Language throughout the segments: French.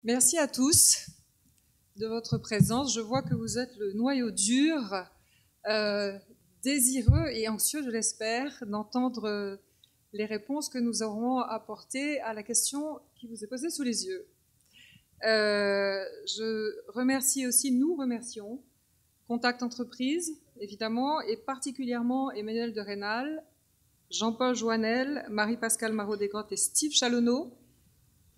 Merci à tous de votre présence. Je vois que vous êtes le noyau dur, désireux et anxieux, je l'espère, d'entendre les réponses que nous aurons apportées à la question qui vous est posée sous les yeux. Je remercie aussi, nous remercions Contact Entreprise, évidemment, et particulièrement Emmanuel de Rênal, Jean-Paul Joannel, Marie-Pascale Marot-Desgrottes et Steve Chalonneau,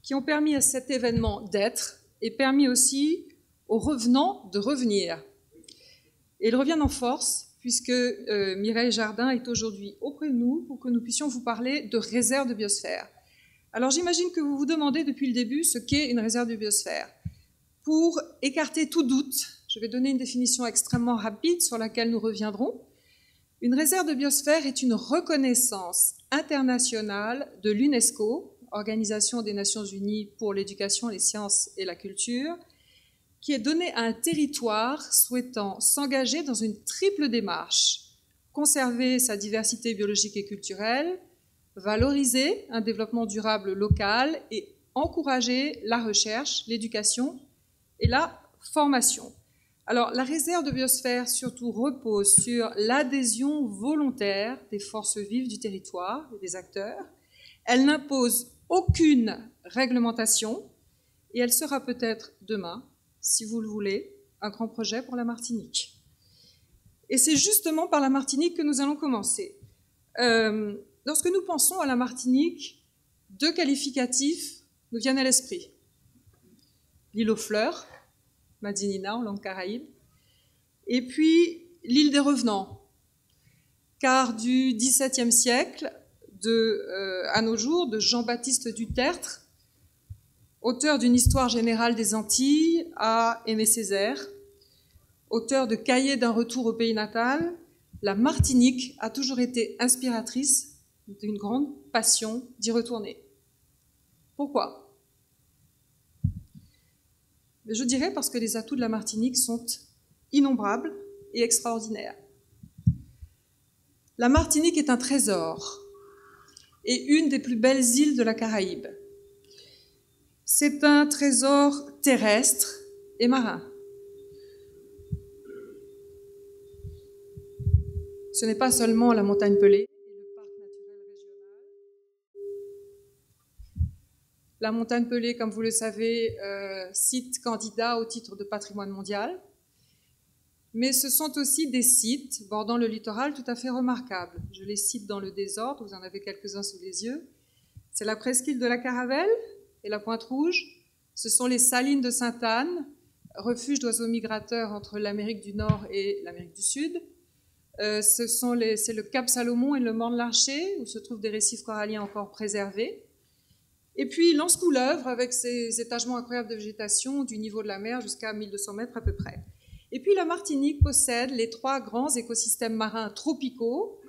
qui ont permis à cet événement d'être et permis aussi aux revenants de revenir. Et ils reviennent en force, puisque Mireille Jardin est aujourd'hui auprès de nous pour que nous puissions vous parler de réserve de biosphère. Alors j'imagine que vous vous demandez depuis le début ce qu'est une réserve de biosphère. Pour écarter tout doute, je vais donner une définition extrêmement rapide sur laquelle nous reviendrons. Une réserve de biosphère est une reconnaissance internationale de l'UNESCO, Organisation des Nations Unies pour l'éducation, les sciences et la culture, qui est donnée à un territoire souhaitant s'engager dans une triple démarche: conserver sa diversité biologique et culturelle, valoriser un développement durable local et encourager la recherche, l'éducation et la formation. Alors, la réserve de biosphère surtout repose sur l'adhésion volontaire des forces vives du territoire et des acteurs. Elle n'impose aucune réglementation et elle sera peut-être demain, si vous le voulez, un grand projet pour la Martinique. Et c'est justement par la Martinique que nous allons commencer. Lorsque nous pensons à la Martinique, deux qualificatifs nous viennent à l'esprit. L'île aux fleurs, Madinina en langue caraïbe, et puis l'île des revenants, car du XVIIe siècle à nos jours, de Jean-Baptiste Dutertre, auteur d'une histoire générale des Antilles, à Aimé Césaire, auteur de Cahiers d'un retour au pays natal, la Martinique a toujours été inspiratrice d'une grande passion d'y retourner. Pourquoi ? Je dirais parce que les atouts de la Martinique sont innombrables et extraordinaires. La Martinique est un trésor et une des plus belles îles de la Caraïbe. C'est un trésor terrestre et marin. Ce n'est pas seulement la montagne Pelée et le parc naturel régional. La montagne Pelée, comme vous le savez, site candidat au titre de patrimoine mondial. Mais ce sont aussi des sites bordant le littoral tout à fait remarquables. Je les cite dans le désordre, vous en avez quelques-uns sous les yeux. C'est la presqu'île de la Caravelle et la Pointe Rouge. Ce sont les salines de Sainte-Anne, refuge d'oiseaux migrateurs entre l'Amérique du Nord et l'Amérique du Sud. C'est le Cap Salomon et le Morne-Larcher, où se trouvent des récifs coralliens encore préservés. Et puis l'Anse-Couleuvre, avec ses étagements incroyables de végétation du niveau de la mer jusqu'à 1200 mètres à peu près. Et puis la Martinique possède les trois grands écosystèmes marins tropicaux,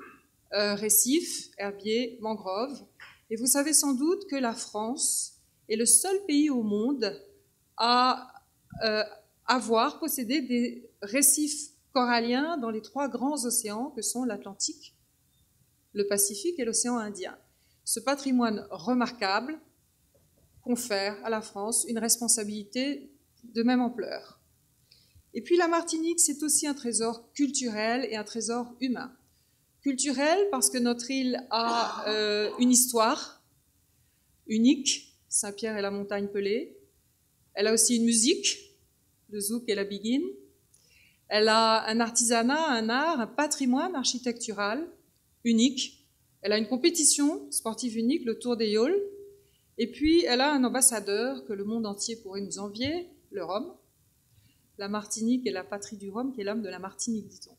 récifs, herbiers, mangroves. Et vous savez sans doute que la France est le seul pays au monde à avoir possédé des récifs coralliens dans les trois grands océans que sont l'Atlantique, le Pacifique et l'océan Indien. Ce patrimoine remarquable confère à la France une responsabilité de même ampleur. Et puis la Martinique, c'est aussi un trésor culturel et un trésor humain. Culturel parce que notre île a une histoire unique, Saint-Pierre et la montagne Pelée. Elle a aussi une musique, le zouk et la biguine. Elle a un artisanat, un art, un patrimoine architectural unique. Elle a une compétition sportive unique, le Tour des Yaules. Et puis elle a un ambassadeur que le monde entier pourrait nous envier, le rhum. La Martinique est la patrie du rhum, qui est l'âme de la Martinique, dit-on.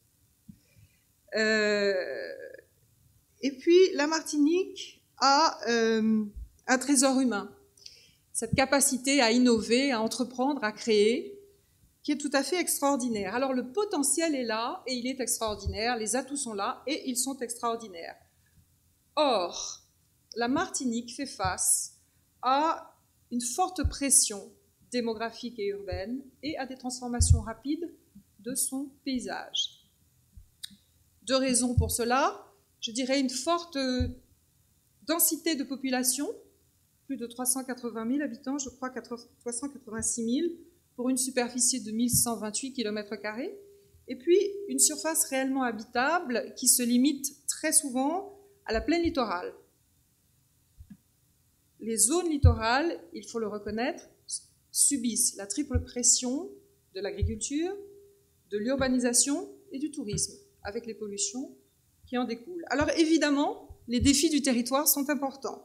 Et puis, la Martinique a un trésor humain. Cette capacité à innover, à entreprendre, à créer, qui est tout à fait extraordinaire. Alors, le potentiel est là, et il est extraordinaire. Les atouts sont là, et ils sont extraordinaires. Or, la Martinique fait face à une forte pression démographique et urbaine, et à des transformations rapides de son paysage. Deux raisons pour cela. Je dirais une forte densité de population, plus de 380 000 habitants, je crois 386 000, pour une superficie de 1128 km², et puis une surface réellement habitable qui se limite très souvent à la plaine littorale. Les zones littorales, il faut le reconnaître, subissent la triple pression de l'agriculture, de l'urbanisation et du tourisme, avec les pollutions qui en découlent. Alors évidemment, les défis du territoire sont importants.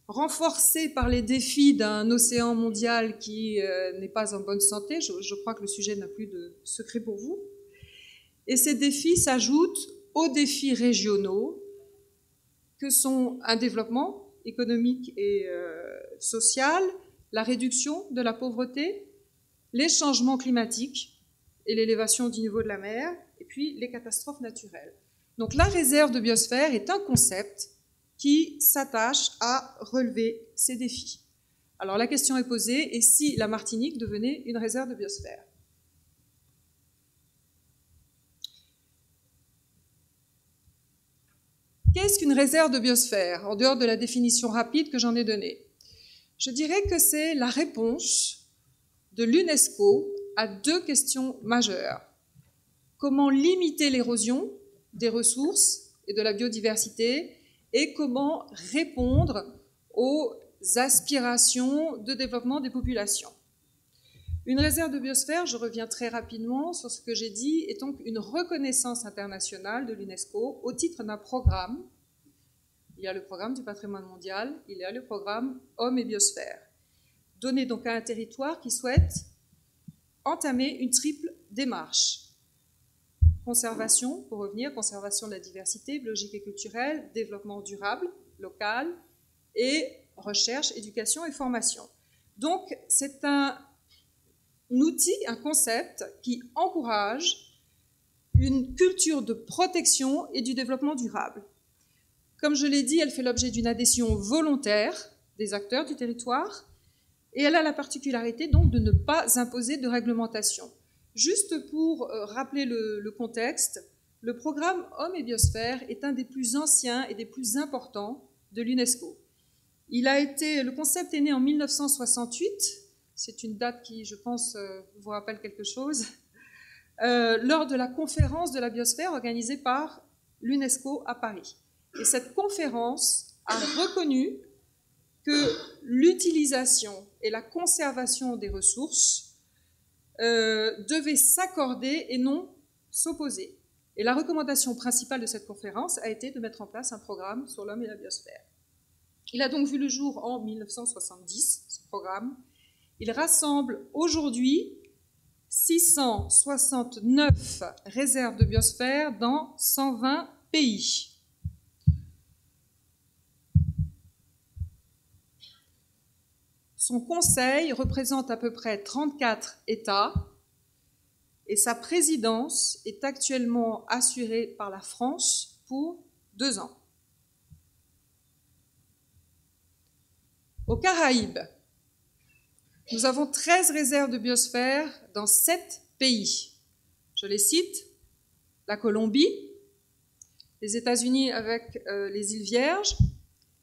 Renforcés par les défis d'un océan mondial qui n'est pas en bonne santé, je crois que le sujet n'a plus de secret pour vous, et ces défis s'ajoutent aux défis régionaux que sont un développement économique et social, la réduction de la pauvreté, les changements climatiques et l'élévation du niveau de la mer, et puis les catastrophes naturelles. Donc la réserve de biosphère est un concept qui s'attache à relever ces défis. Alors la question est posée, et si la Martinique devenait une réserve de biosphère ? Qu'est-ce qu'une réserve de biosphère, en dehors de la définition rapide que j'en ai donnée? Je dirais que c'est la réponse de l'UNESCO à deux questions majeures. Comment limiter l'érosion des ressources et de la biodiversité, et comment répondre aux aspirations de développement des populations. Une réserve de biosphère, je reviens très rapidement sur ce que j'ai dit, est donc une reconnaissance internationale de l'UNESCO au titre d'un programme. Il y a le programme du patrimoine mondial, il y a le programme Hommes et Biosphère, donné donc à un territoire qui souhaite entamer une triple démarche. Conservation, pour revenir, conservation de la diversité biologique et culturelle, développement durable, local, et recherche, éducation et formation. Donc, c'est un outil, un concept qui encourage une culture de protection et du développement durable. Comme je l'ai dit, elle fait l'objet d'une adhésion volontaire des acteurs du territoire, et elle a la particularité donc de ne pas imposer de réglementation. Juste pour rappeler le contexte, le programme Hommes et Biosphère est un des plus anciens et des plus importants de l'UNESCO. Le concept est né en 1968, c'est une date qui, je pense, vous rappelle quelque chose, lors de la conférence de la biosphère organisée par l'UNESCO à Paris. Et cette conférence a reconnu que l'utilisation et la conservation des ressources devaient s'accorder et non s'opposer. Et la recommandation principale de cette conférence a été de mettre en place un programme sur l'homme et la biosphère. Il a donc vu le jour en 1970, ce programme. Il rassemble aujourd'hui 669 réserves de biosphère dans 120 pays. Son conseil représente à peu près 34 États et sa présidence est actuellement assurée par la France pour 2 ans. Aux Caraïbes, nous avons 13 réserves de biosphère dans 7 pays. Je les cite: la Colombie, les États-Unis avec les îles Vierges,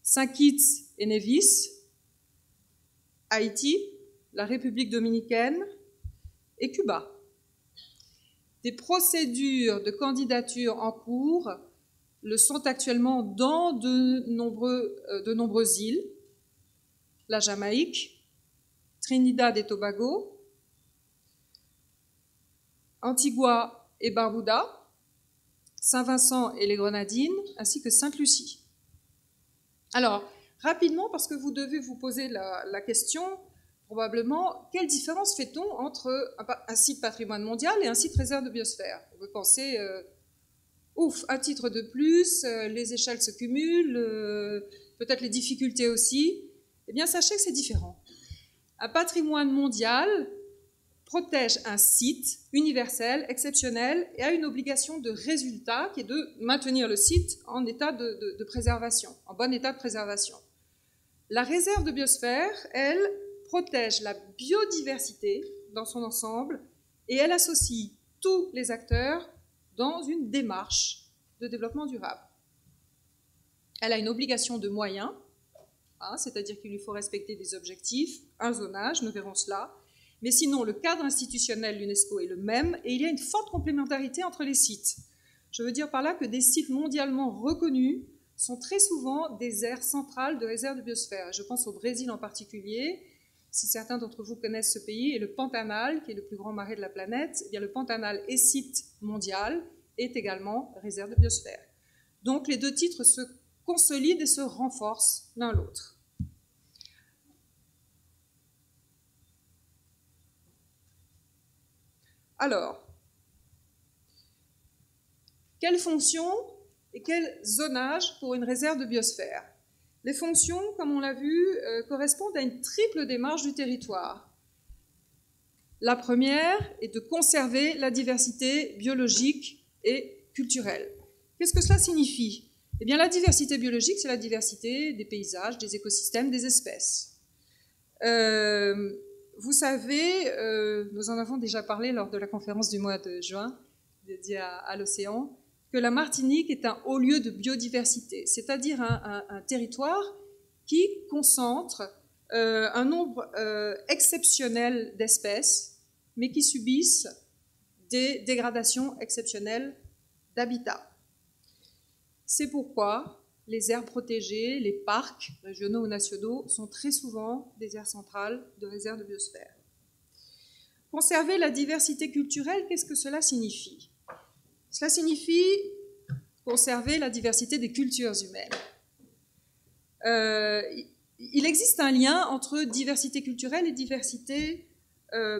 Saint Kitts et Nevis, Haïti, la République dominicaine et Cuba. Des procédures de candidature en cours le sont actuellement dans de nombreuses îles: la Jamaïque, Trinidad et Tobago, Antigua et Barbuda, Saint-Vincent et les Grenadines, ainsi que Sainte-Lucie. Alors, rapidement, parce que vous devez vous poser la question, probablement, quelle différence fait-on entre un site patrimoine mondial et un site réserve de biosphère? On peut penser, un titre de plus, les échelles se cumulent, peut-être les difficultés aussi. Eh bien, sachez que c'est différent. Un patrimoine mondial protège un site universel, exceptionnel, et a une obligation de résultat qui est de maintenir le site en état de préservation, en bon état de préservation. La réserve de biosphère, elle, protège la biodiversité dans son ensemble et elle associe tous les acteurs dans une démarche de développement durable. Elle a une obligation de moyens, hein, c'est-à-dire qu'il lui faut respecter des objectifs, un zonage, nous verrons cela. Mais sinon, le cadre institutionnel de l'UNESCO est le même et il y a une forte complémentarité entre les sites. Je veux dire par là que des sites mondialement reconnus sont très souvent des aires centrales de réserve de biosphère. Je pense au Brésil en particulier. Si certains d'entre vous connaissent ce pays, et le Pantanal, qui est le plus grand marais de la planète, eh bien le Pantanal est site mondial, est également réserve de biosphère. Donc les deux titres se consolident et se renforcent l'un l'autre. Alors, quelles fonctions et quel zonage pour une réserve de biosphère? Les fonctions, comme on l'a vu, correspondent à une triple démarche du territoire. La première est de conserver la diversité biologique et culturelle. Qu'est-ce que cela signifie? Eh bien, la diversité biologique, c'est la diversité des paysages, des écosystèmes, des espèces. Vous savez, nous en avons déjà parlé lors de la conférence du mois de juin, dédiée à l'océan, que la Martinique est un haut lieu de biodiversité, c'est-à-dire un territoire qui concentre un nombre exceptionnel d'espèces, mais qui subissent des dégradations exceptionnelles d'habitat. C'est pourquoi les aires protégées, les parcs régionaux ou nationaux sont très souvent des aires centrales de réserve de biosphère. Conserver la diversité culturelle, qu'est-ce que cela signifie? Cela signifie conserver la diversité des cultures humaines. Il existe un lien entre diversité culturelle et diversité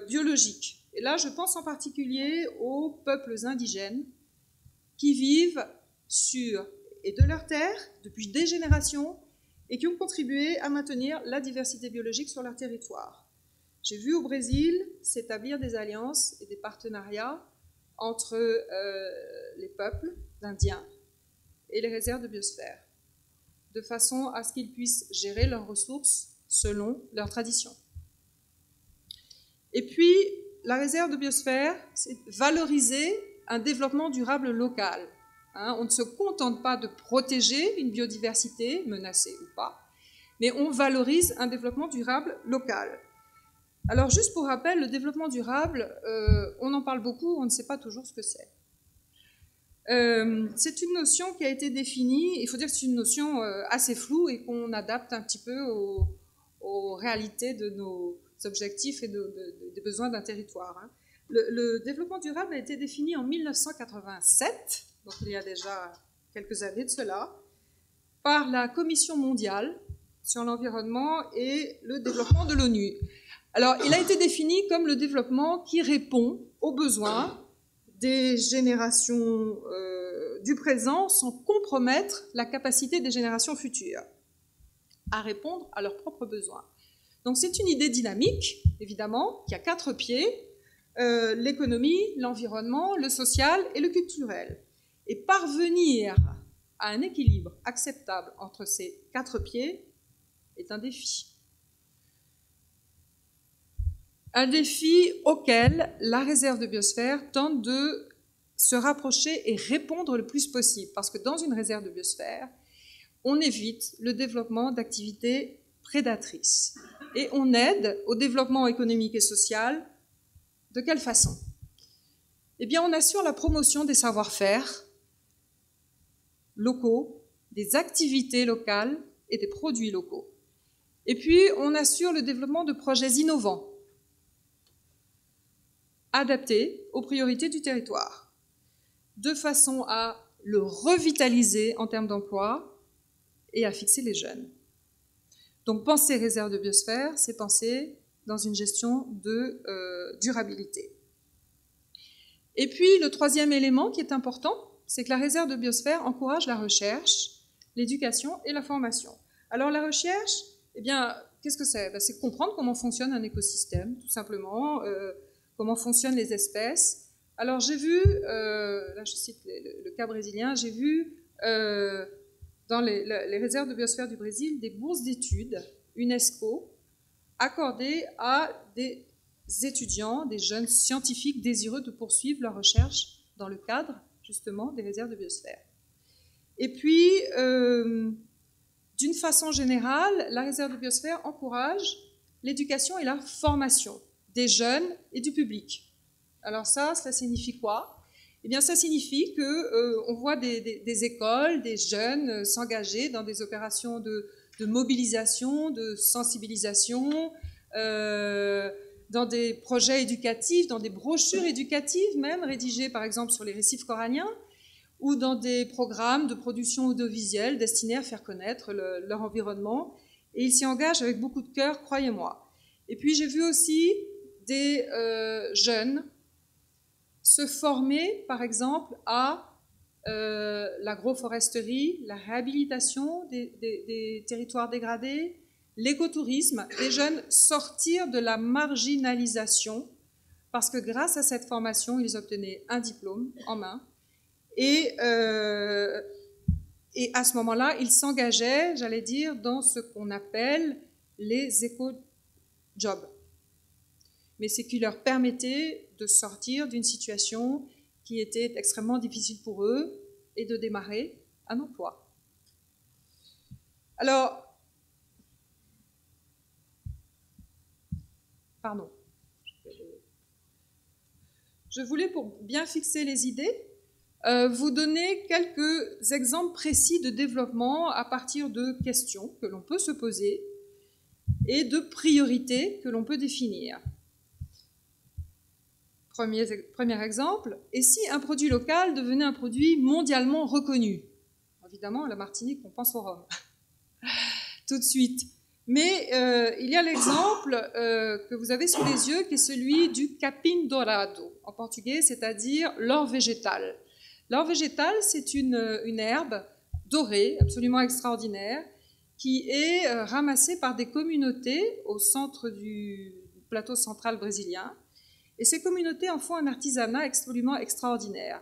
biologique. Et là, je pense en particulier aux peuples indigènes qui vivent sur et de leurs terres depuis des générations et qui ont contribué à maintenir la diversité biologique sur leur territoire. J'ai vu au Brésil s'établir des alliances et des partenariats entre les peuples indiens et les réserves de biosphère, de façon à ce qu'ils puissent gérer leurs ressources selon leurs traditions. Et puis, la réserve de biosphère, c'est valoriser un développement durable local. On ne se contente pas de protéger une biodiversité, menacée ou pas, mais on valorise un développement durable local. Alors, juste pour rappel, le développement durable, on en parle beaucoup, on ne sait pas toujours ce que c'est. C'est une notion qui a été définie, il faut dire que c'est une notion assez floue et qu'on adapte un petit peu aux réalités de nos objectifs et des besoins d'un territoire. Le développement durable a été défini en 1987, donc il y a déjà quelques années de cela, par la Commission mondiale sur l'environnement et le développement de l'ONU. Alors, il a été défini comme le développement qui répond aux besoins des générations du présent sans compromettre la capacité des générations futures à répondre à leurs propres besoins. Donc c'est une idée dynamique, évidemment, qui a 4 pieds, l'économie, l'environnement, le social et le culturel. Et parvenir à un équilibre acceptable entre ces 4 pieds est un défi. Un défi auquel la réserve de biosphère tente de se rapprocher et répondre le plus possible. Parce que dans une réserve de biosphère, on évite le développement d'activités prédatrices. Et on aide au développement économique et social. De quelle façon? Eh bien, on assure la promotion des savoir-faire locaux, des activités locales et des produits locaux. Et puis, on assure le développement de projets innovants, adaptés aux priorités du territoire, de façon à le revitaliser en termes d'emploi et à fixer les jeunes. Donc, penser réserve de biosphère, c'est penser dans une gestion de durabilité. Et puis, le troisième élément qui est important, c'est que la réserve de biosphère encourage la recherche, l'éducation et la formation. Alors, la recherche, eh bien, qu'est-ce que c'est? C'est comprendre comment fonctionne un écosystème, tout simplement, comment fonctionnent les espèces. Alors, j'ai vu, là je cite le cas brésilien, j'ai vu dans les réserves de biosphère du Brésil des bourses d'études UNESCO accordées à des étudiants, des jeunes scientifiques désireux de poursuivre leur recherche dans le cadre, justement, des réserves de biosphère. Et puis, D'une façon générale, la réserve de biosphère encourage l'éducation et la formation des jeunes et du public. Alors cela signifie quoi? Eh bien, ça signifie qu'on voit des écoles, des jeunes s'engager dans des opérations de mobilisation, de sensibilisation, dans des projets éducatifs, dans des brochures éducatives même, rédigées par exemple sur les récifs coralliens, ou dans des programmes de production audiovisuelle destinés à faire connaître leur environnement. Et ils s'y engagent avec beaucoup de cœur, croyez-moi. Et puis j'ai vu aussi des jeunes se former, par exemple, à l'agroforesterie, la réhabilitation des territoires dégradés, l'écotourisme, des jeunes sortir de la marginalisation, parce que grâce à cette formation, ils obtenaient un diplôme en main, et à ce moment-là, ils s'engageaient, j'allais dire, dans ce qu'on appelle les éco-jobs. Mais c'est qui leur permettait de sortir d'une situation qui était extrêmement difficile pour eux et de démarrer un emploi. Alors, pardon. Je voulais, pour bien fixer les idées, vous donner quelques exemples précis de développement à partir de questions que l'on peut se poser et de priorités que l'on peut définir. Premier exemple, et si un produit local devenait un produit mondialement reconnu? Évidemment, à la Martinique, on pense au rhum. Tout de suite. Mais il y a l'exemple que vous avez sous les yeux, qui est celui du capim dourado, en portugais, c'est-à-dire l'or végétal. L'or végétal, c'est une herbe dorée, absolument extraordinaire, qui est ramassée par des communautés au centre du plateau central brésilien. Et ces communautés en font un artisanat absolument extraordinaire.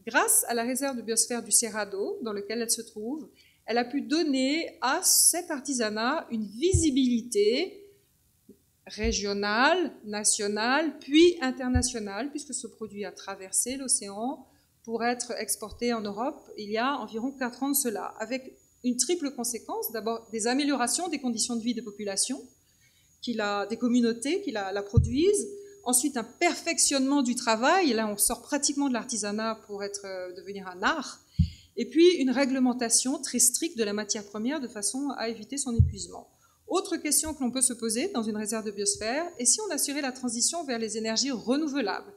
Grâce à la réserve de biosphère du Cerrado, dans laquelle elle se trouve, elle a pu donner à cet artisanat une visibilité régionale, nationale, puis internationale, puisque ce produit a traversé l'océan pour être exporté en Europe il y a environ 4 ans de cela, avec une triple conséquence. D'abord, des améliorations des conditions de vie des populations, des communautés qui la produisent. Ensuite, un perfectionnement du travail. Là, on sort pratiquement de l'artisanat pour devenir un art. Et puis, une réglementation très stricte de la matière première de façon à éviter son épuisement. Autre question que l'on peut se poser dans une réserve de biosphère, et si on assurait la transition vers les énergies renouvelables?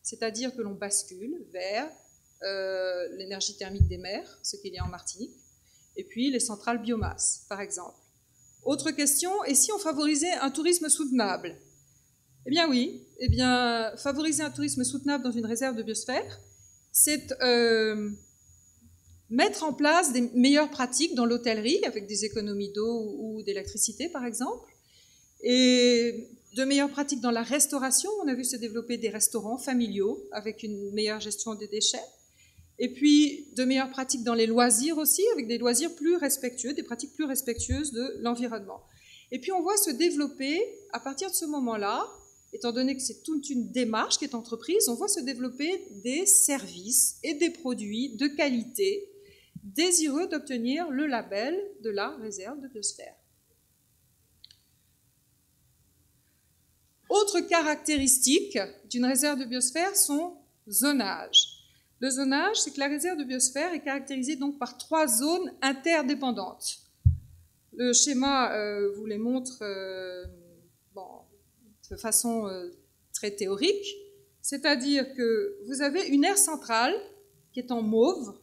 C'est-à-dire que l'on bascule vers l'énergie thermique des mers, ce qu'il y a en Martinique, et puis les centrales biomasse, par exemple. Autre question, et si on favorisait un tourisme soutenable? Eh bien oui, favoriser un tourisme soutenable dans une réserve de biosphère, c'est mettre en place des meilleures pratiques dans l'hôtellerie, avec des économies d'eau ou d'électricité, par exemple, et de meilleures pratiques dans la restauration. On a vu se développer des restaurants familiaux avec une meilleure gestion des déchets. Et puis, de meilleures pratiques dans les loisirs aussi, avec des loisirs plus respectueux, des pratiques plus respectueuses de l'environnement. Et puis, on voit se développer, à partir de ce moment-là, étant donné que c'est toute une démarche qui est entreprise, on voit se développer des services et des produits de qualité désireux d'obtenir le label de la réserve de biosphère. Autre caractéristique d'une réserve de biosphère, son zonage. Le zonage, c'est que la réserve de biosphère est caractérisée donc par 3 zones interdépendantes. Le schéma vous les montre de façon très théorique, c'est-à-dire que vous avez une aire centrale qui est en mauve.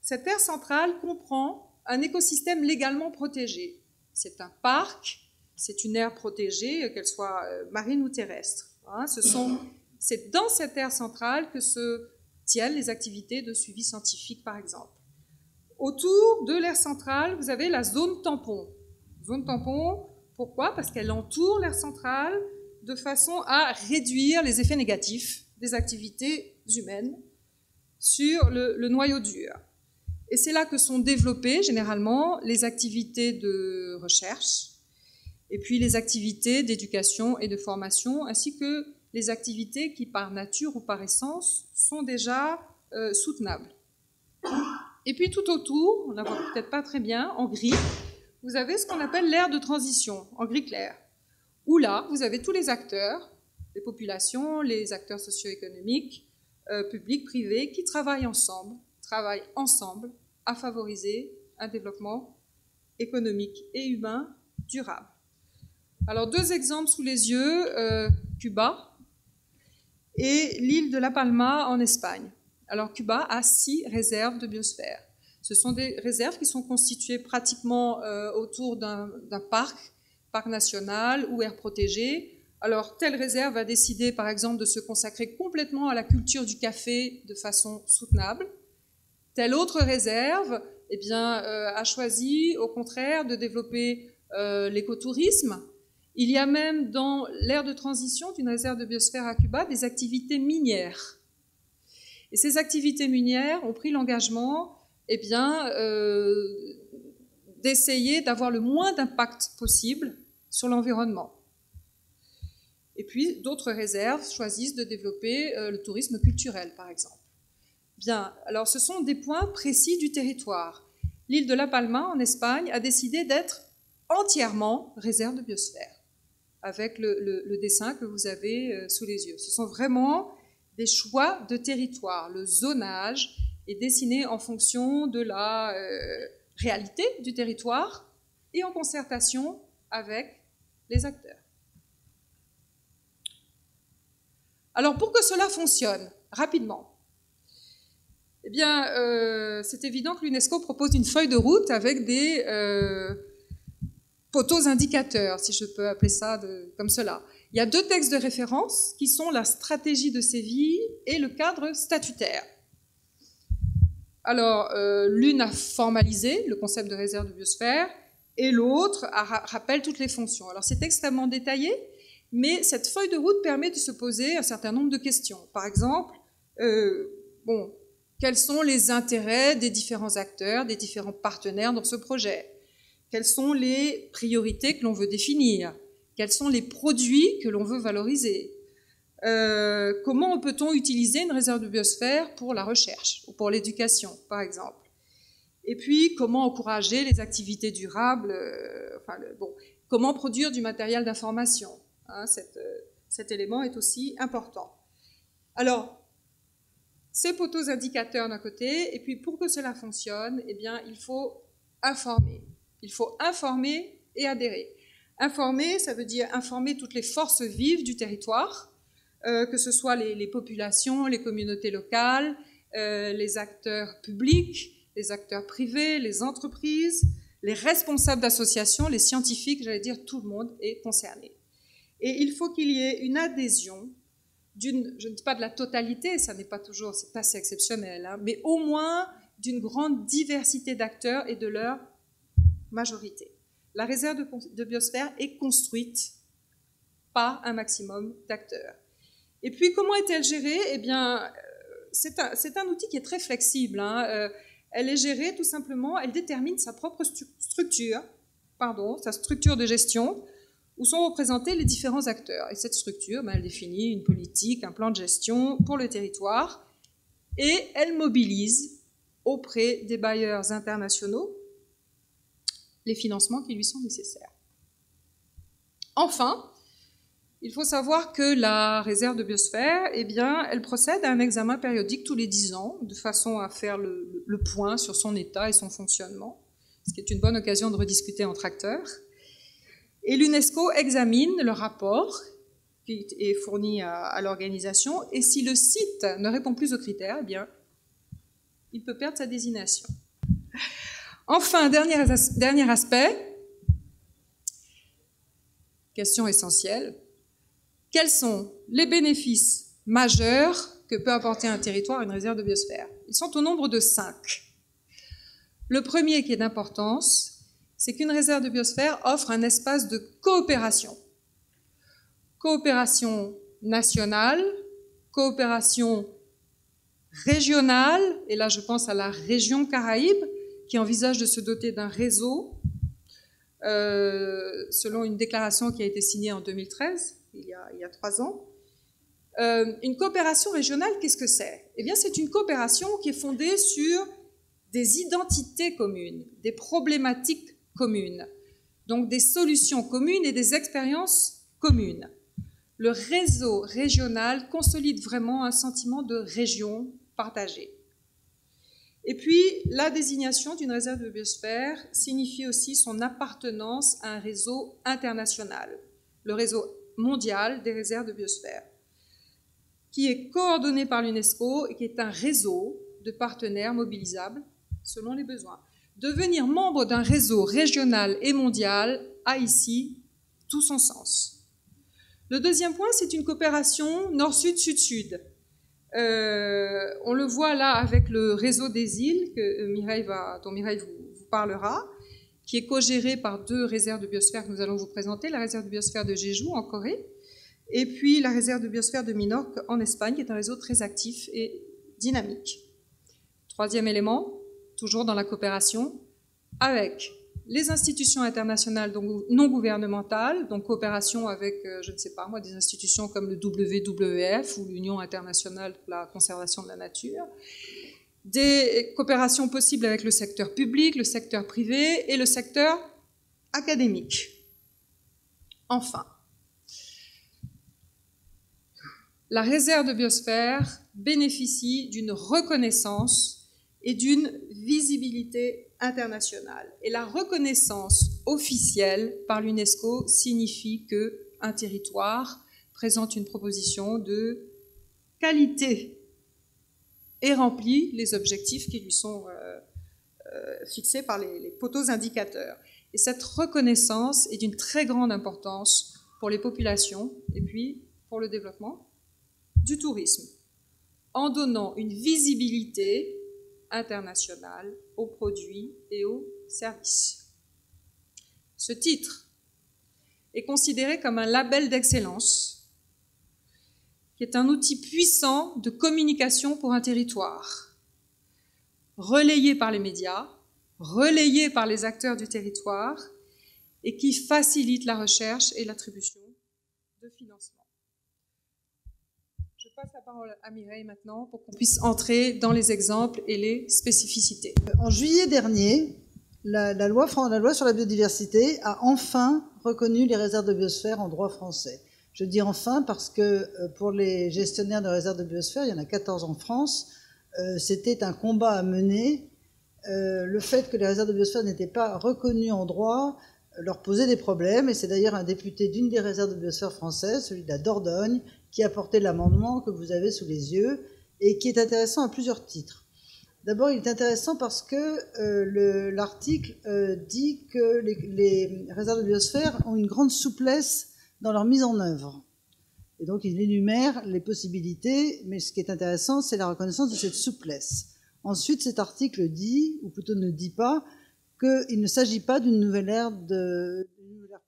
Cette aire centrale comprend un écosystème légalement protégé. C'est un parc, c'est une aire protégée, qu'elle soit marine ou terrestre. C'est dans cette aire centrale que se tiennent les activités de suivi scientifique, par exemple. Autour de l'aire centrale, vous avez la zone tampon. Zone tampon, pourquoi? Parce qu'elle entoure l'aire centrale de façon à réduire les effets négatifs des activités humaines sur le noyau dur. Et c'est là que sont développées généralement les activités de recherche, et puis les activités d'éducation et de formation, ainsi que les activités qui, par nature ou par essence, sont déjà soutenables. Et puis tout autour, on ne la voit peut-être pas très bien, en gris, vous avez ce qu'on appelle l'ère de transition, en gris clair, où là, vous avez tous les acteurs, les populations, les acteurs socio-économiques, publics, privés, qui travaillent ensemble à favoriser un développement économique et humain durable. Alors, deux exemples sous les yeux, Cuba et l'île de La Palma en Espagne. Alors, Cuba a 6 réserves de biosphère. Ce sont des réserves qui sont constituées pratiquement autour d'un parc national ou aire protégée. Alors, telle réserve a décidé, par exemple, de se consacrer complètement à la culture du café de façon soutenable. Telle autre réserve, eh bien, a choisi, au contraire, de développer l'écotourisme. Il y a même dans l'ère de transition d'une réserve de biosphère à Cuba des activités minières. Et ces activités minières ont pris l'engagement, eh bien, d'essayer d'avoir le moins d'impact possible sur l'environnement. Et puis, d'autres réserves choisissent de développer le tourisme culturel, par exemple. Bien, alors ce sont des points précis du territoire. L'île de La Palma, en Espagne, a décidé d'être entièrement réserve de biosphère, avec le dessin que vous avez sous les yeux. Ce sont vraiment des choix de territoire. Le zonage est dessiné en fonction de la réalité du territoire et en concertation avec les acteurs. Alors, pour que cela fonctionne rapidement, eh bien, c'est évident que l'UNESCO propose une feuille de route avec des poteaux indicateurs, si je peux appeler ça comme cela. Il y a 2 textes de référence qui sont la stratégie de Séville et le cadre statutaire. Alors, l'une a formalisé le concept de réserve de biosphère et l'autre rappelle toutes les fonctions. Alors, c'est extrêmement détaillé, mais cette feuille de route permet de se poser un certain nombre de questions. Par exemple, quels sont les intérêts des différents acteurs, des différents partenaires dans ce projet? Quelles sont les priorités que l'on veut définir? Quels sont les produits que l'on veut valoriser? Comment peut-on utiliser une réserve de biosphère pour la recherche ou pour l'éducation, par exemple? Et puis, comment encourager les activités durables? Comment produire du matériel d'information? Cet élément est aussi important. Alors, ces poteaux indicateurs d'un côté, et puis pour que cela fonctionne, eh bien, il faut informer. Il faut informer et adhérer. Informer, ça veut dire informer toutes les forces vives du territoire, que ce soit les populations, les communautés locales, les acteurs publics, les acteurs privés, les entreprises, les responsables d'associations, les scientifiques, j'allais dire tout le monde est concerné. Et il faut qu'il y ait une adhésion je ne dis pas de la totalité, ça n'est pas toujours, c'est assez exceptionnel, hein, mais au moins d'une grande diversité d'acteurs et de leur majorité. La réserve de biosphère est construite par un maximum d'acteurs. Et puis, comment est-elle gérée? Eh bien, c'est un outil qui est très flexible. Hein. Elle est gérée tout simplement, elle détermine sa propre structure, sa structure de gestion, où sont représentés les différents acteurs. Et cette structure, elle définit une politique, un plan de gestion pour le territoire, et elle mobilise auprès des bailleurs internationaux les financements qui lui sont nécessaires. Enfin, il faut savoir que la réserve de biosphère, eh bien, elle procède à un examen périodique tous les 10 ans, de façon à faire le point sur son état et son fonctionnement, ce qui est une bonne occasion de rediscuter entre acteurs. Et l'UNESCO examine le rapport qui est fourni à l'organisation, et si le site ne répond plus aux critères, eh bien, il peut perdre sa désignation. Enfin, dernier aspect, question essentielle, quels sont les bénéfices majeurs que peut apporter un territoire à une réserve de biosphère? Ils sont au nombre de 5. Le premier qui est d'importance, c'est qu'une réserve de biosphère offre un espace de coopération. Coopération nationale, coopération régionale, et là je pense à la région Caraïbes, qui envisage de se doter d'un réseau, selon une déclaration qui a été signée en 2013, il y a 3 ans. Une coopération régionale, qu'est-ce que c'est? Eh bien, c'est une coopération qui est fondée sur des identités communes, des problématiques communes. Donc des solutions communes et des expériences communes. Le réseau régional consolide vraiment un sentiment de région partagée. Et puis, la désignation d'une réserve de biosphère signifie aussi son appartenance à un réseau international, le réseau mondial des réserves de biosphère, qui est coordonné par l'UNESCO et qui est un réseau de partenaires mobilisables selon les besoins. Devenir membre d'un réseau régional et mondial a ici tout son sens. Le deuxième point, c'est une coopération nord-sud, sud-sud. On le voit là avec le réseau des îles dont Mireille vous parlera, qui est co-géré par 2 réserves de biosphère que nous allons vous présenter, la réserve de biosphère de Jeju en Corée et puis la réserve de biosphère de Minorque en Espagne, qui est un réseau très actif et dynamique. Troisième élément, toujours dans la coopération, avec les institutions internationales non gouvernementales, donc coopération avec, je ne sais pas moi, des institutions comme le WWF ou l'Union internationale pour la conservation de la nature, des coopérations possibles avec le secteur public, le secteur privé et le secteur académique. Enfin, la réserve de biosphère bénéficie d'une reconnaissance et d'une visibilité internationale. Et la reconnaissance officielle par l'UNESCO signifie qu'un territoire présente une proposition de qualité et remplit les objectifs qui lui sont fixés par les poteaux indicateurs. Et cette reconnaissance est d'une très grande importance pour les populations et puis pour le développement du tourisme, en donnant une visibilité internationale aux produits et aux services. Ce titre est considéré comme un label d'excellence, qui est un outil puissant de communication pour un territoire, relayé par les médias, relayé par les acteurs du territoire, et qui facilite la recherche et l'attribution de financement. Je passe la parole à Mireille maintenant pour qu'on puisse entrer dans les exemples et les spécificités. En juillet dernier, la loi sur la biodiversité a enfin reconnu les réserves de biosphère en droit français. Je dis enfin parce que pour les gestionnaires de réserves de biosphère, il y en a 14 en France, c'était un combat à mener. Le fait que les réserves de biosphère n'étaient pas reconnues en droit leur posait des problèmes, et c'est d'ailleurs un député d'une des réserves de biosphère françaises, celui de la Dordogne, qui a porté l'amendement que vous avez sous les yeux et qui est intéressant à plusieurs titres. D'abord, il est intéressant parce que l'article dit que les réserves de biosphère ont une grande souplesse dans leur mise en œuvre. Et donc, il énumère les possibilités, mais ce qui est intéressant, c'est la reconnaissance de cette souplesse. Ensuite, cet article dit, ou plutôt ne dit pas, qu'il ne s'agit pas d'une nouvelle aire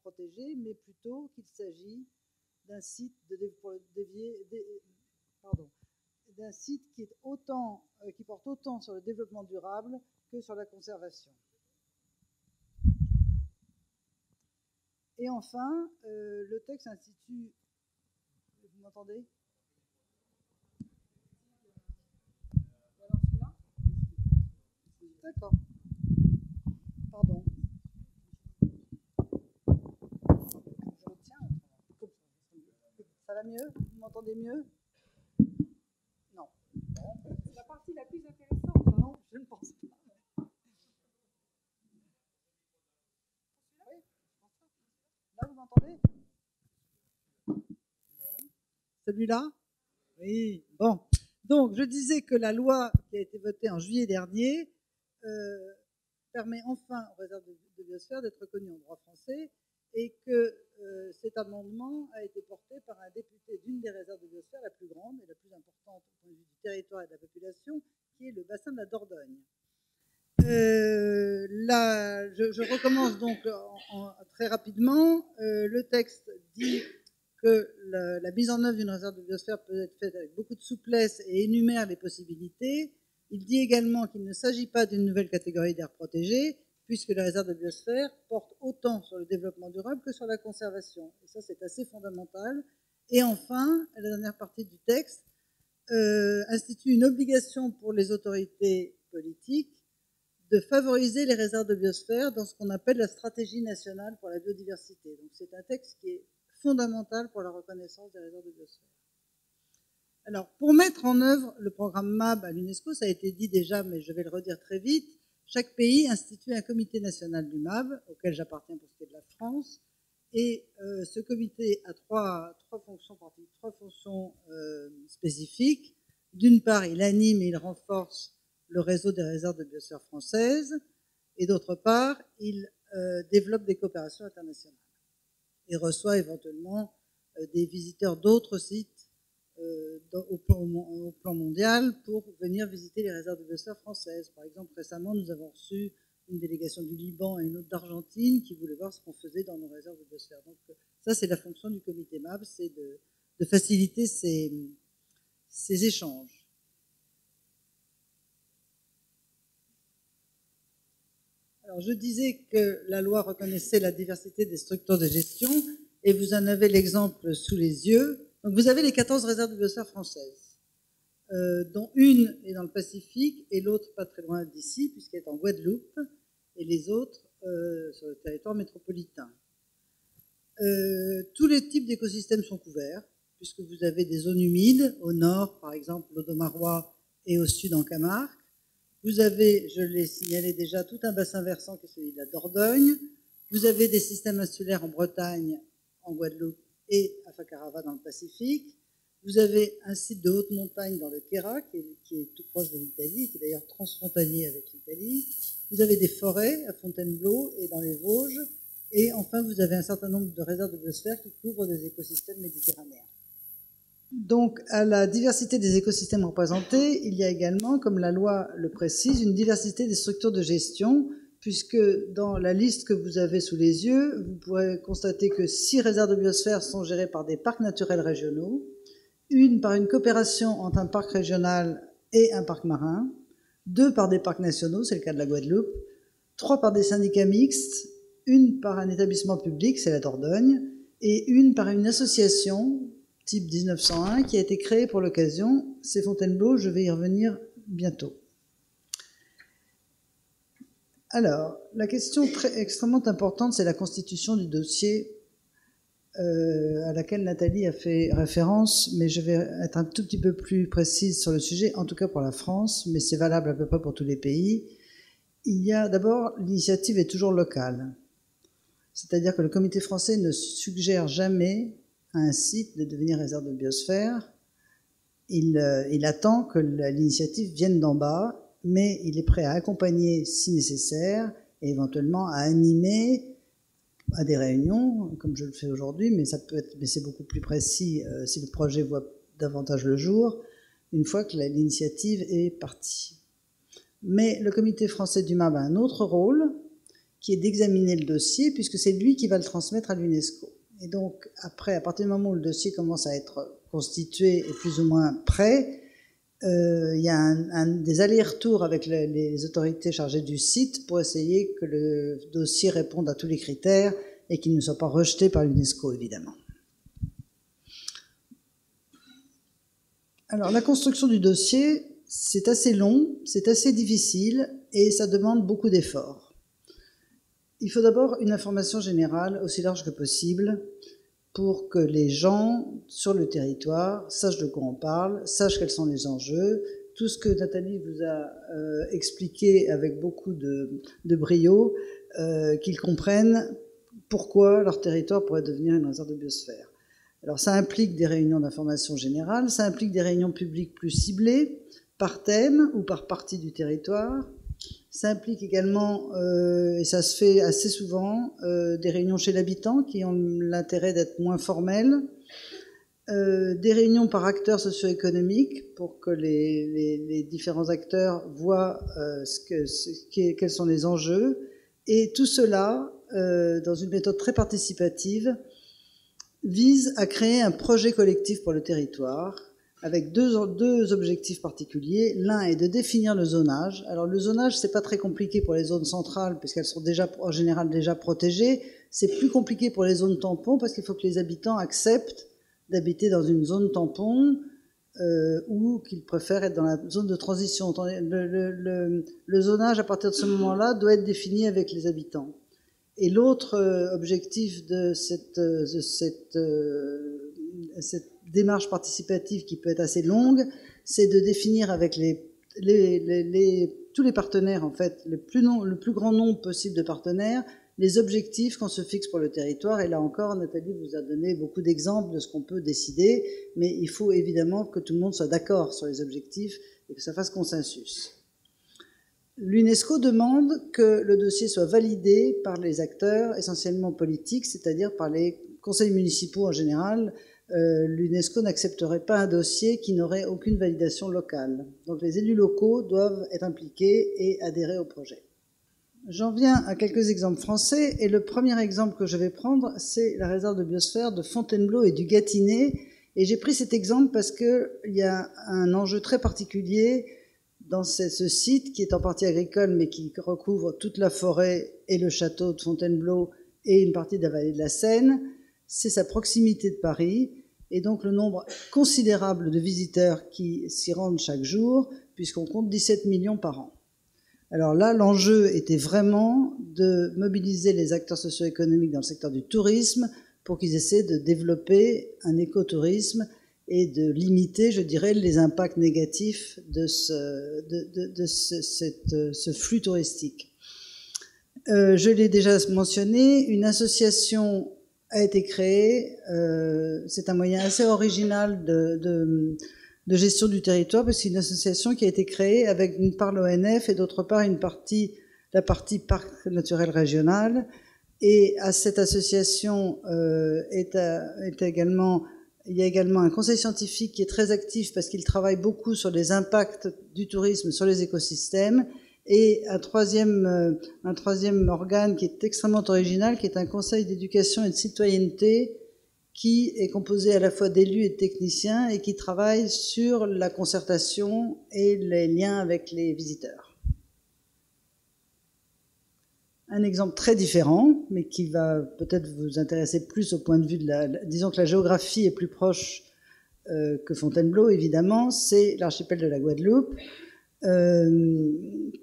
protégée, mais plutôt qu'il s'agit d'un site d'un site qui porte autant sur le développement durable que sur la conservation. Et enfin, le texte institue... Vous m'entendez ? D'accord. Pardon. Je retiens. Ça va mieux ? Vous m'entendez mieux ? Non. C'est la partie la plus intéressante. Non, je ne pense pas. Oui, là, vous m'entendez ? Celui-là ? Oui. Bon. Donc, je disais que la loi qui a été votée en juillet dernier permet enfin aux réserves de biosphère d'être reconnues en droit français, et que cet amendement a été porté par un député d'une des réserves de biosphère la plus grande et la plus importante au point de vue du territoire et de la population, qui est le bassin de la Dordogne. Je recommence donc très rapidement. Le texte dit que la mise en œuvre d'une réserve de biosphère peut être faite avec beaucoup de souplesse et énumère les possibilités. Il dit également qu'il ne s'agit pas d'une nouvelle catégorie d'aires protégées, puisque les réserves de biosphère portent autant sur le développement durable que sur la conservation. Et ça, c'est assez fondamental. Et enfin, la dernière partie du texte institue une obligation pour les autorités politiques de favoriser les réserves de biosphère dans ce qu'on appelle la stratégie nationale pour la biodiversité. Donc c'est un texte qui est fondamental pour la reconnaissance des réserves de biosphère. Alors, pour mettre en œuvre le programme MAB à l'UNESCO, ça a été dit déjà, mais je vais le redire très vite, chaque pays institue un comité national du MAB, auquel j'appartiens pour ce qui est de la France, et ce comité a trois fonctions spécifiques. D'une part, il anime et il renforce le réseau des réserves de biosphère françaises, et d'autre part, il développe des coopérations internationales et reçoit éventuellement des visiteurs d'autres sites au plan mondial pour venir visiter les réserves de biosphère françaises. Par exemple, récemment, nous avons reçu une délégation du Liban et une autre d'Argentine qui voulaient voir ce qu'on faisait dans nos réserves de biosphère. Donc ça, c'est la fonction du comité MAB, c'est de faciliter ces échanges. Alors, je disais que la loi reconnaissait la diversité des structures de gestion, et vous en avez l'exemple sous les yeux. Donc, vous avez les 14 réserves de biosphère françaises, dont une est dans le Pacifique et l'autre pas très loin d'ici, puisqu'elle est en Guadeloupe, et les autres sur le territoire métropolitain. Tous les types d'écosystèmes sont couverts, puisque vous avez des zones humides, au nord, par exemple, l'Audomarois, et au sud, en Camargue. Vous avez, je l'ai signalé déjà, tout un bassin versant qui est celui de la Dordogne. Vous avez des systèmes insulaires en Bretagne, en Guadeloupe et à Fakarava dans le Pacifique. Vous avez un site de haute montagne dans le Queyras, qui est tout proche de l'Italie, qui est d'ailleurs transfrontalier avec l'Italie. Vous avez des forêts à Fontainebleau et dans les Vosges. Et enfin, vous avez un certain nombre de réserves de biosphère qui couvrent des écosystèmes méditerranéens. Donc, à la diversité des écosystèmes représentés, il y a également, comme la loi le précise, une diversité des structures de gestion, puisque dans la liste que vous avez sous les yeux, vous pourrez constater que 6 réserves de biosphère sont gérées par des parcs naturels régionaux, une par une coopération entre un parc régional et un parc marin, 2 par des parcs nationaux, c'est le cas de la Guadeloupe, 3 par des syndicats mixtes, une par un établissement public, c'est la Dordogne, et une par une association type 1901 qui a été créée pour l'occasion, c'est Fontainebleau, je vais y revenir bientôt. Alors, la question extrêmement importante, c'est la constitution du dossier à laquelle Nathalie a fait référence, mais je vais être un tout petit peu plus précise sur le sujet, en tout cas pour la France, mais c'est valable à peu près pour tous les pays. Il y a d'abord, l'initiative est toujours locale, c'est-à-dire que le comité français ne suggère jamais à un site de devenir réserve de biosphère. Il attend que l'initiative vienne d'en bas, mais il est prêt à accompagner si nécessaire et éventuellement à animer à des réunions, comme je le fais aujourd'hui, mais c'est beaucoup plus précis si le projet voit davantage le jour, une fois que l'initiative est partie. Mais le comité français du MAB a un autre rôle, qui est d'examiner le dossier, puisque c'est lui qui va le transmettre à l'UNESCO. Et donc, après, à partir du moment où le dossier commence à être constitué et plus ou moins prêt, il y a des allers-retours avec les autorités chargées du site pour essayer que le dossier réponde à tous les critères et qu'il ne soit pas rejeté par l'UNESCO, évidemment. Alors, la construction du dossier, c'est assez long, c'est assez difficile et ça demande beaucoup d'efforts. Il faut d'abord une information générale aussi large que possible pour que les gens sur le territoire sachent de quoi on parle, sachent quels sont les enjeux. Tout ce que Nathalie vous a expliqué avec beaucoup de brio, qu'ils comprennent pourquoi leur territoire pourrait devenir une réserve de biosphère. Alors ça implique des réunions d'information générale, ça implique des réunions publiques plus ciblées, par thème ou par partie du territoire. Ça implique également, et ça se fait assez souvent, des réunions chez l'habitant qui ont l'intérêt d'être moins formelles, des réunions par acteurs socio-économiques pour que les différents acteurs voient quels sont les enjeux, et tout cela, dans une méthode très participative, vise à créer un projet collectif pour le territoire, avec deux objectifs particuliers. L'un est de définir le zonage. Alors le zonage, c'est pas très compliqué pour les zones centrales, puisqu'elles sont déjà, en général déjà protégées. C'est plus compliqué pour les zones tampons, parce qu'il faut que les habitants acceptent d'habiter dans une zone tampon, ou qu'ils préfèrent être dans la zone de transition. Le zonage, à partir de ce moment-là, doit être défini avec les habitants. Et l'autre objectif de cette démarche participative qui peut être assez longue, c'est de définir avec tous les partenaires, en fait, le plus grand nombre possible de partenaires, les objectifs qu'on se fixe pour le territoire. Et là encore, Nathalie vous a donné beaucoup d'exemples de ce qu'on peut décider, mais il faut évidemment que tout le monde soit d'accord sur les objectifs et que ça fasse consensus. L'UNESCO demande que le dossier soit validé par les acteurs essentiellement politiques, c'est-à-dire par les conseils municipaux en général. L'UNESCO n'accepterait pas un dossier qui n'aurait aucune validation locale. Donc les élus locaux doivent être impliqués et adhérer au projet. J'en viens à quelques exemples français, et le premier exemple que je vais prendre, c'est la réserve de biosphère de Fontainebleau et du Gâtinais. Et j'ai pris cet exemple parce qu'il y a un enjeu très particulier dans ce site qui est en partie agricole, mais qui recouvre toute la forêt et le château de Fontainebleau et une partie de la vallée de la Seine. C'est sa proximité de Paris, et donc le nombre considérable de visiteurs qui s'y rendent chaque jour, puisqu'on compte 17 millions par an. Alors là, l'enjeu était vraiment de mobiliser les acteurs socio-économiques dans le secteur du tourisme pour qu'ils essaient de développer un écotourisme et de limiter, je dirais, les impacts négatifs de ce flux touristique. Je l'ai déjà mentionné, une association a été créée. C'est un moyen assez original de gestion du territoire, parce que c'est une association qui a été créée avec d'une part l'ONF et d'autre part la partie parc naturel régional. Et à cette association il y a également un conseil scientifique qui est très actif parce qu'il travaille beaucoup sur les impacts du tourisme sur les écosystèmes, et un troisième organe qui est extrêmement original, qui est un conseil d'éducation et de citoyenneté qui est composé à la fois d'élus et de techniciens et qui travaille sur la concertation et les liens avec les visiteurs. Un exemple très différent, mais qui va peut-être vous intéresser plus au point de vue disons que la géographie est plus proche que Fontainebleau, évidemment, c'est l'archipel de la Guadeloupe,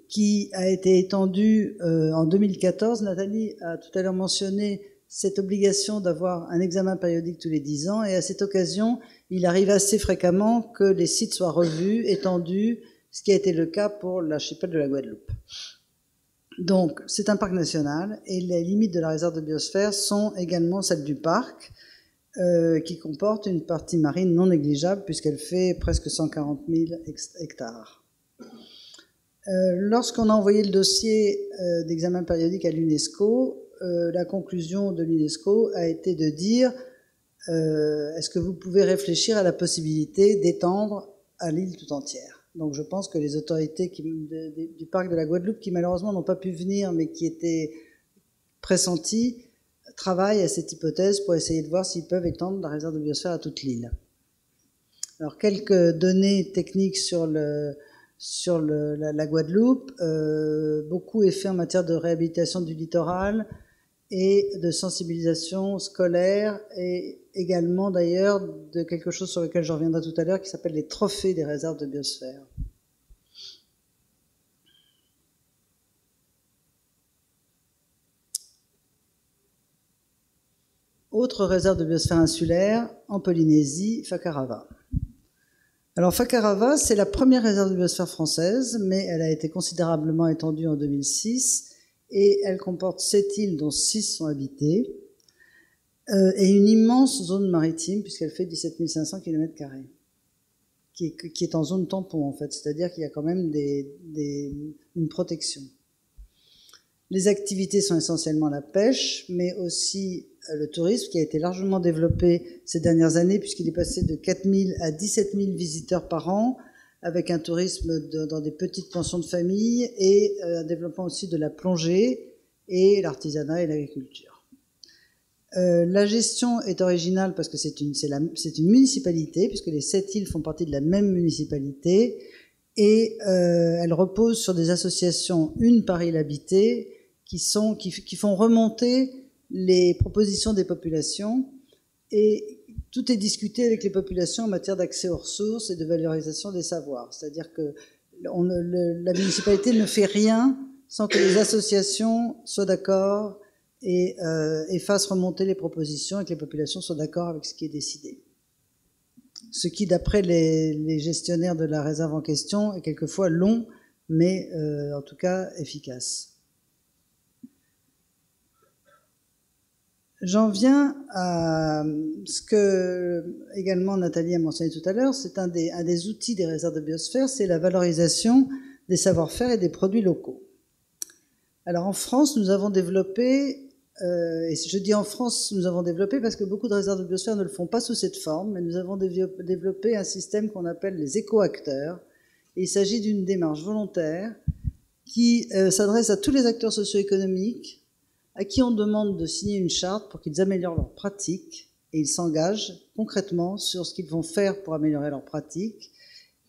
qui a été étendu en 2014. Nathalie a tout à l'heure mentionné cette obligation d'avoir un examen périodique tous les 10 ans, et à cette occasion, il arrive assez fréquemment que les sites soient revus, étendus, ce qui a été le cas pour l'archipel de la Guadeloupe. Donc, c'est un parc national, et les limites de la réserve de biosphère sont également celles du parc, qui comporte une partie marine non négligeable, puisqu'elle fait presque 140 000 hectares. Lorsqu'on a envoyé le dossier d'examen périodique à l'UNESCO, la conclusion de l'UNESCO a été de dire est-ce que vous pouvez réfléchir à la possibilité d'étendre à l'île tout entière. Donc je pense que les autorités du parc de la Guadeloupe, qui malheureusement n'ont pas pu venir mais qui étaient pressenties, travaillent à cette hypothèse pour essayer de voir s'ils peuvent étendre la réserve de biosphère à toute l'île. Alors quelques données techniques sur la Guadeloupe. Beaucoup est fait en matière de réhabilitation du littoral et de sensibilisation scolaire, et également d'ailleurs de quelque chose sur lequel je reviendrai tout à l'heure, qui s'appelle les trophées des réserves de biosphère. Autre réserve de biosphère insulaire, en Polynésie, Fakarava. Alors Fakarava, c'est la première réserve de biosphère française, mais elle a été considérablement étendue en 2006, et elle comporte 7 îles dont 6 sont habitées, et une immense zone maritime, puisqu'elle fait 17 500 km², qui est en zone tampon en fait, c'est-à-dire qu'il y a quand même une protection. Les activités sont essentiellement la pêche, mais aussi le tourisme, qui a été largement développé ces dernières années, puisqu'il est passé de 4 000 à 17 000 visiteurs par an, avec un tourisme dans des petites pensions de famille, et un développement aussi de la plongée, et l'artisanat et l'agriculture. La gestion est originale parce que c'est une municipalité, puisque les 7 îles font partie de la même municipalité, et elle repose sur des associations, une par île habitée, qui font remonter les propositions des populations et tout est discuté avec les populations en matière d'accès aux ressources et de valorisation des savoirs. C'est-à-dire que la municipalité ne fait rien sans que les associations soient d'accord et fassent remonter les propositions et que les populations soient d'accord avec ce qui est décidé. Ce qui, d'après les gestionnaires de la réserve en question, est quelquefois long, mais en tout cas efficace. J'en viens à ce que également Nathalie a mentionné tout à l'heure, c'est un des outils des réserves de biosphère, c'est la valorisation des savoir-faire et des produits locaux. Alors en France, nous avons développé, et je dis en France, nous avons développé parce que beaucoup de réserves de biosphère ne le font pas sous cette forme, mais nous avons développé un système qu'on appelle les éco-acteurs. Il s'agit d'une démarche volontaire qui s'adresse à tous les acteurs socio-économiques à qui on demande de signer une charte pour qu'ils améliorent leurs pratiques, et ils s'engagent concrètement sur ce qu'ils vont faire pour améliorer leurs pratiques.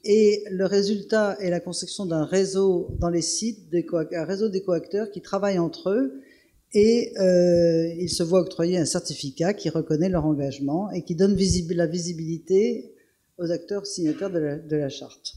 Et le résultat est la construction d'un réseau dans les sites, un réseau d'éco-acteurs qui travaillent entre eux, et ils se voient octroyer un certificat qui reconnaît leur engagement et qui donne la visibilité aux acteurs signataires de la charte.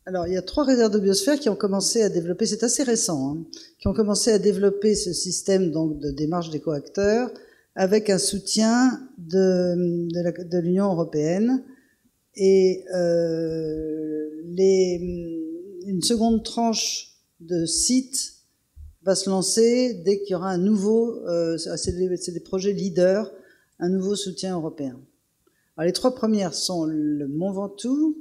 Alors, il y a 3 réserves de biosphère qui ont commencé à développer, c'est assez récent, hein, qui ont commencé à développer ce système donc, de démarche d'éco-acteurs avec un soutien de l'Union européenne. Et une seconde tranche de sites va se lancer dès qu'il y aura un nouveau, c'est des projets leaders, un nouveau soutien européen. Alors, les 3 premières sont le Mont Ventoux,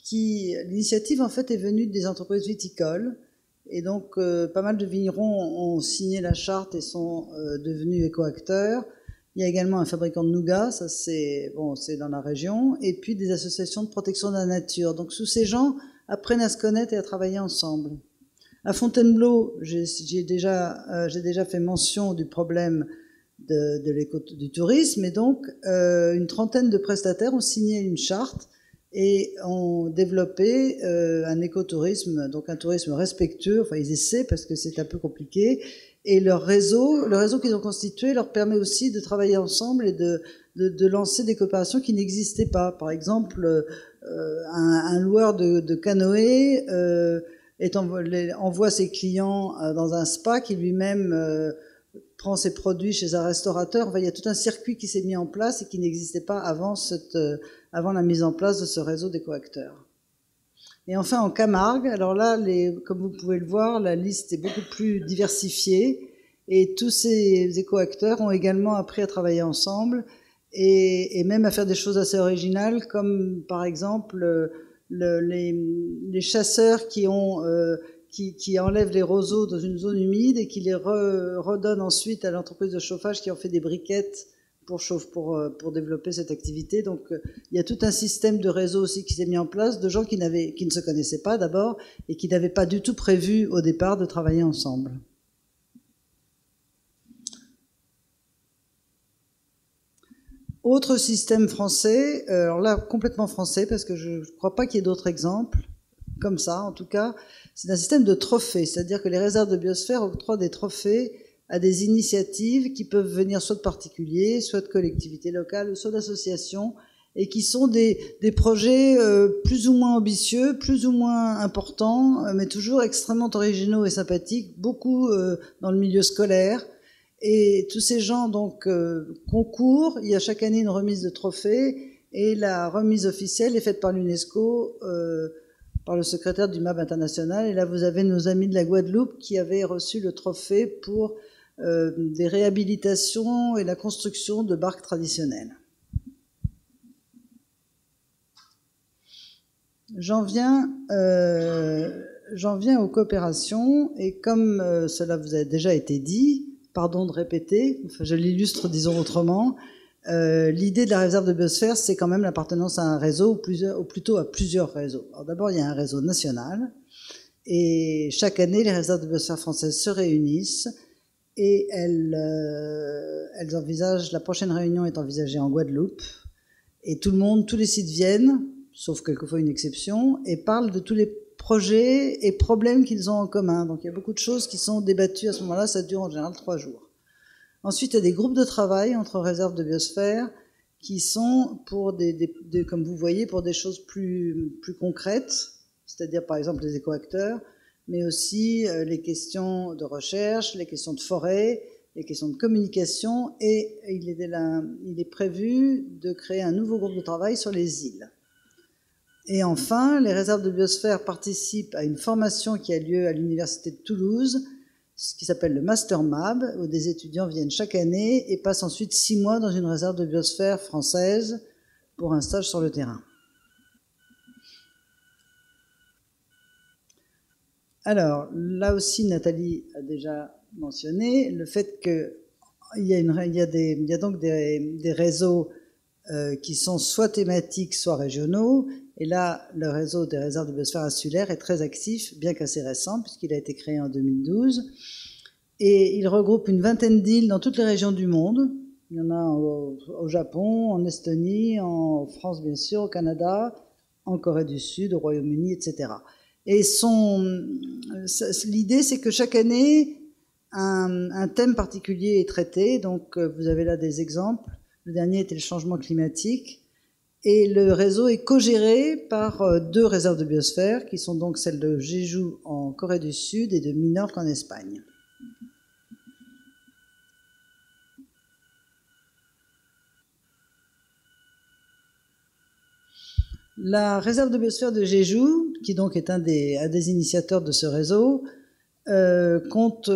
l'initiative en fait est venue des entreprises viticoles et donc pas mal de vignerons ont signé la charte et sont devenus éco-acteurs. Il y a également un fabricant de nougat, ça c'est dans la région, et puis des associations de protection de la nature. Donc tous ces gens apprennent à se connaître et à travailler ensemble. À Fontainebleau, j'ai déjà fait mention du problème du tourisme et donc une trentaine de prestataires ont signé une charte et ont développé un écotourisme, donc un tourisme respectueux, enfin ils essaient parce que c'est un peu compliqué, et le réseau qu'ils ont constitué leur permet aussi de travailler ensemble et de lancer des coopérations qui n'existaient pas. Par exemple, un loueur de canoë envoie ses clients dans un spa qui lui-même prend ses produits chez un restaurateur. Enfin, il y a tout un circuit qui s'est mis en place et qui n'existait pas avant la mise en place de ce réseau d'éco-acteurs. Et enfin, en Camargue, alors là, comme vous pouvez le voir, la liste est beaucoup plus diversifiée et tous ces éco-acteurs ont également appris à travailler ensemble et même à faire des choses assez originales, comme par exemple les chasseurs qui enlèvent les roseaux dans une zone humide et qui les redonnent ensuite à l'entreprise de chauffage qui en fait des briquettes pour développer cette activité. Donc il y a tout un système de réseau aussi qui s'est mis en place, de gens qui ne se connaissaient pas d'abord et qui n'avaient pas du tout prévu au départ de travailler ensemble. Autre système français, alors là complètement français parce que je ne crois pas qu'il y ait d'autres exemples, comme ça en tout cas, c'est un système de trophées, c'est-à-dire que les réserves de biosphère octroient des trophées à des initiatives qui peuvent venir soit de particuliers, soit de collectivités locales, soit d'associations, et qui sont des projets plus ou moins ambitieux, plus ou moins importants, mais toujours extrêmement originaux et sympathiques, beaucoup dans le milieu scolaire. Et tous ces gens donc concourent, il y a chaque année une remise de trophées, et la remise officielle est faite par l'UNESCO, par le secrétaire du MAB international. Et là, vous avez nos amis de la Guadeloupe qui avaient reçu le trophée pour des réhabilitations et la construction de barques traditionnelles. J'en viens aux coopérations, et comme cela vous a déjà été dit, pardon de répéter, enfin, je l'illustre disons autrement, l'idée de la réserve de biosphère, c'est quand même l'appartenance à un réseau, ou plutôt à plusieurs réseaux. Alors d'abord, il y a un réseau national, et chaque année, les réserves de biosphère françaises se réunissent, et elles envisagent, la prochaine réunion est envisagée en Guadeloupe, et tous les sites viennent, sauf quelquefois une exception, et parlent de tous les projets et problèmes qu'ils ont en commun. Donc il y a beaucoup de choses qui sont débattues à ce moment-là, ça dure en général 3 jours. Ensuite, il y a des groupes de travail entre réserves de biosphère qui sont pour comme vous voyez, pour des choses plus concrètes, c'est-à-dire par exemple les écoacteurs, mais aussi les questions de recherche, les questions de forêt, les questions de communication, et il est prévu de créer un nouveau groupe de travail sur les îles. Et enfin, les réserves de biosphère participent à une formation qui a lieu à l'université de Toulouse, ce qui s'appelle le Master Mab, où des étudiants viennent chaque année et passent ensuite 6 mois dans une réserve de biosphère française pour un stage sur le terrain. Alors, là aussi, Nathalie a déjà mentionné le fait qu'il y a donc des réseaux qui sont soit thématiques, soit régionaux. Et là, le réseau des réserves de biosphère insulaire est très actif, bien qu'assez récent, puisqu'il a été créé en 2012. Et il regroupe une vingtaine d'îles dans toutes les régions du monde. Il y en a au Japon, en Estonie, en France bien sûr, au Canada, en Corée du Sud, au Royaume-Uni, etc. Et l'idée, c'est que chaque année, un thème particulier est traité. Donc, vous avez là des exemples. Le dernier était le changement climatique. Et le réseau est co-géré par 2 réserves de biosphère, qui sont donc celles de Jeju en Corée du Sud et de Minorque en Espagne. La réserve de biosphère de Jeju, qui donc est un des initiateurs de ce réseau, compte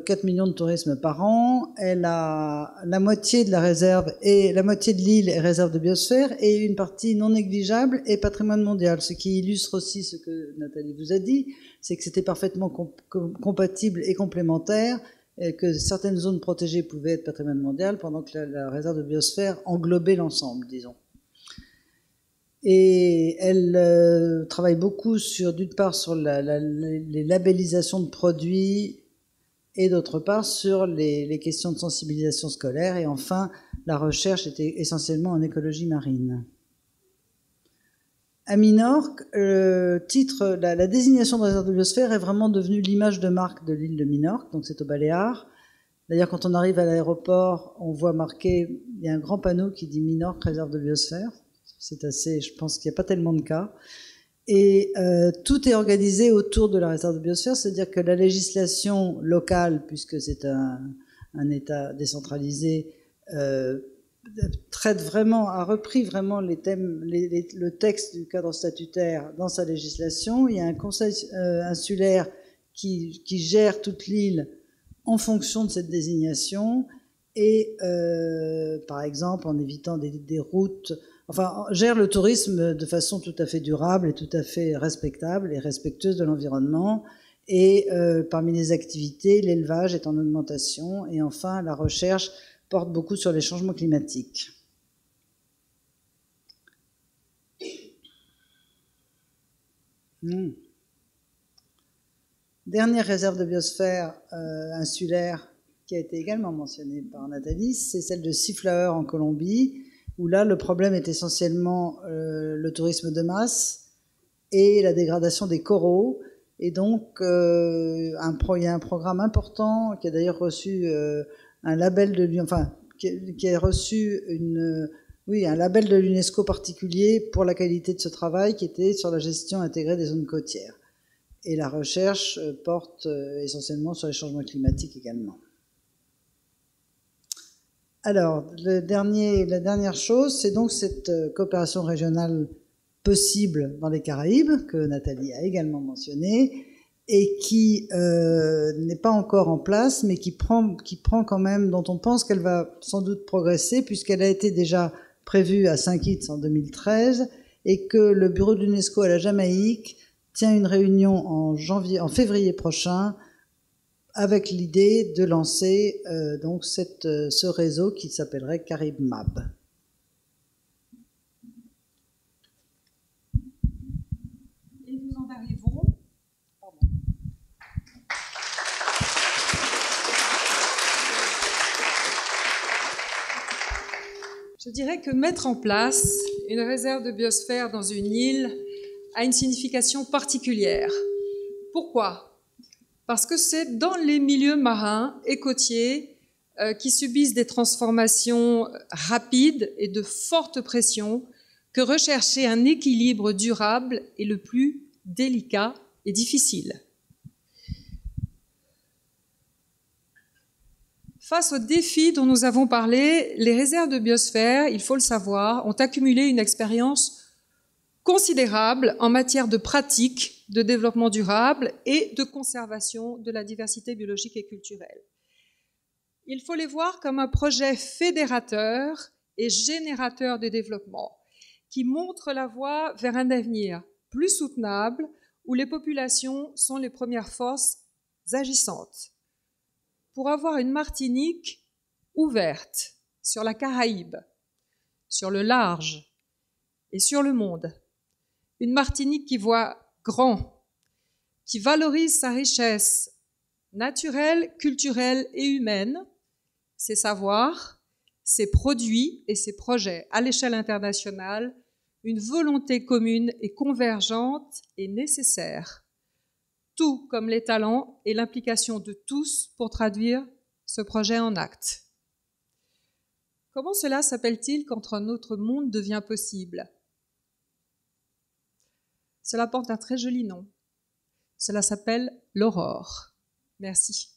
4 millions de tourisme par an. Elle a la moitié de la réserve et la moitié de l'île est réserve de biosphère, et une partie non négligeable est patrimoine mondial. Ce qui illustre aussi ce que Nathalie vous a dit, c'est que c'était parfaitement compatible et complémentaire, et que certaines zones protégées pouvaient être patrimoine mondial, pendant que la réserve de biosphère englobait l'ensemble, disons. Et elle travaille beaucoup d'une part sur les labellisations de produits, et d'autre part sur les questions de sensibilisation scolaire, et enfin la recherche était essentiellement en écologie marine. À Minorque, la désignation de réserve de biosphère est vraiment devenue l'image de marque de l'île de Minorque, donc c'est aux Baléares. D'ailleurs, quand on arrive à l'aéroport, on voit marqué, il y a un grand panneau qui dit Minorque réserve de biosphère. C'est assez, je pense qu'il n'y a pas tellement de cas. Et tout est organisé autour de la réserve de biosphère, c'est-à-dire que la législation locale, puisque c'est un État décentralisé, a repris vraiment les thèmes, le texte du cadre statutaire dans sa législation. Il y a un conseil insulaire qui gère toute l'île en fonction de cette désignation, et par exemple en évitant des routes, enfin, gère le tourisme de façon tout à fait durable et tout à fait respectable et respectueuse de l'environnement. Et parmi les activités, l'élevage est en augmentation. Et enfin, la recherche porte beaucoup sur les changements climatiques. Dernière réserve de biosphère insulaire qui a été également mentionnée par Nathalie, c'est celle de Seaflower en Colombie, où là, le problème est essentiellement le tourisme de masse et la dégradation des coraux. Et donc, il y a un programme important qui a d'ailleurs reçu un label de l'UNESCO, enfin, qui a reçu un label de l'UNESCO particulier pour la qualité de ce travail, qui était sur la gestion intégrée des zones côtières. Et la recherche porte essentiellement sur les changements climatiques également. Alors, la dernière chose, c'est donc cette coopération régionale possible dans les Caraïbes, que Nathalie a également mentionné, et qui n'est pas encore en place, mais qui prend quand même, dont on pense qu'elle va sans doute progresser, puisqu'elle a été déjà prévue à Saint-Kitts en 2013, et que le bureau de l'UNESCO à la Jamaïque tient une réunion en février prochain, avec l'idée de lancer donc ce réseau qui s'appellerait CaribMab. Et nous en arrivons. Pardon. Je dirais que mettre en place une réserve de biosphère dans une île a une signification particulière. Pourquoi? Parce que c'est dans les milieux marins et côtiers qui subissent des transformations rapides et de forte pression que rechercher un équilibre durable est le plus délicat et difficile. Face aux défis dont nous avons parlé, les réserves de biosphère, il faut le savoir, ont accumulé une expérience considérable en matière de pratique de développement durable et de conservation de la diversité biologique et culturelle. Il faut les voir comme un projet fédérateur et générateur de développement qui montre la voie vers un avenir plus soutenable où les populations sont les premières forces agissantes. Pour avoir une Martinique ouverte sur la Caraïbe, sur le large et sur le monde. Une Martinique qui voit grand, qui valorise sa richesse naturelle, culturelle et humaine, ses savoirs, ses produits et ses projets à l'échelle internationale, une volonté commune et convergente est nécessaire. Tout comme les talents et l'implication de tous pour traduire ce projet en actes. Comment cela s'appelle-t-il quand un autre monde devient possible? Cela porte un très joli nom. Cela s'appelle l'aurore. Merci.